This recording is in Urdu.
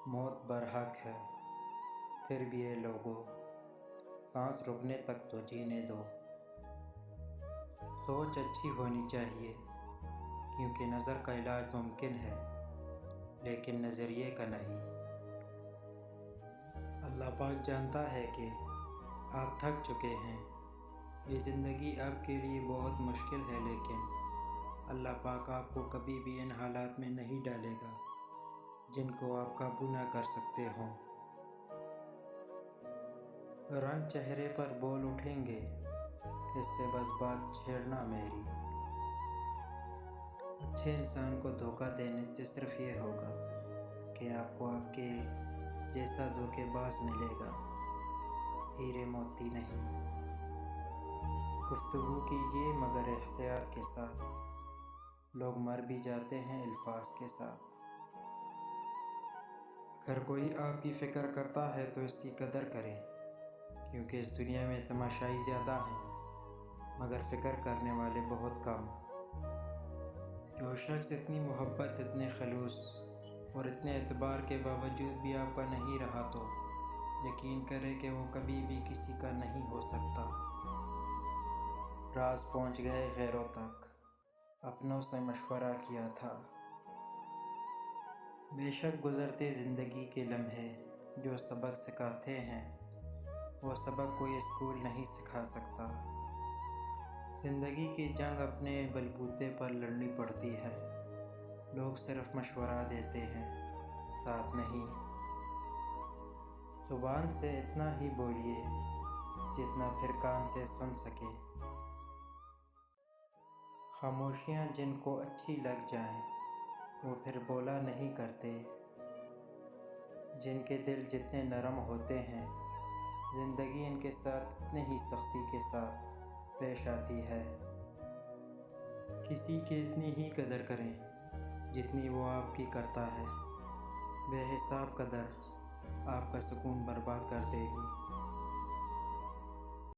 موت برحق ہے، پھر بھی اے لوگو سانس رکنے تک تو جینے دو۔ سوچ اچھی ہونی چاہیے کیونکہ نظر کا علاج ممکن ہے لیکن نظریے کا نہیں۔ اللہ پاک جانتا ہے کہ آپ تھک چکے ہیں، یہ زندگی آپ کے لیے بہت مشکل ہے، لیکن اللہ پاک آپ کو کبھی بھی ان حالات میں نہیں ڈالے گا جن کو آپ قابو نہ کر سکتے ہوں۔ رنگ چہرے پر بول اٹھیں گے، اس سے بس بات چھیڑنا میری۔ اچھے انسان کو دھوکہ دینے سے صرف یہ ہوگا کہ آپ کو آپ کے جیسا دھوکے باز ملے گا، ہیرے موتی نہیں۔ گفتگو کیجیے مگر احتیاط کے ساتھ، لوگ مر بھی جاتے ہیں الفاظ کے ساتھ۔ اگر کوئی آپ کی فکر کرتا ہے تو اس کی قدر کریں، کیونکہ اس دنیا میں تماشائی زیادہ ہیں مگر فکر کرنے والے بہت کم۔ جو شخص اتنی محبت، اتنے خلوص اور اتنے اعتبار کے باوجود بھی آپ کا نہیں رہا تو یقین کرے کہ وہ کبھی بھی کسی کا نہیں ہو سکتا۔ راز پہنچ گئے غیروں تک، اپنوں سے مشورہ کیا تھا۔ بے شک گزرتے زندگی کے لمحے جو سبق سکھاتے ہیں، وہ سبق کوئی اسکول نہیں سکھا سکتا۔ زندگی کی جنگ اپنے بلبوتے پر لڑنی پڑتی ہے، لوگ صرف مشورہ دیتے ہیں، ساتھ نہیں۔ زبان سے اتنا ہی بولیے جتنا پھر کان سے سن سکے۔ خاموشیاں جن کو اچھی لگ جائیں وہ پھر بولا نہیں کرتے۔ جن کے دل جتنے نرم ہوتے ہیں، زندگی ان کے ساتھ اتنے ہی سختی کے ساتھ پیش آتی ہے۔ کسی کی اتنی ہی قدر کریں جتنی وہ آپ کی کرتا ہے، بے حساب قدر آپ کا سکون برباد کر دے گی۔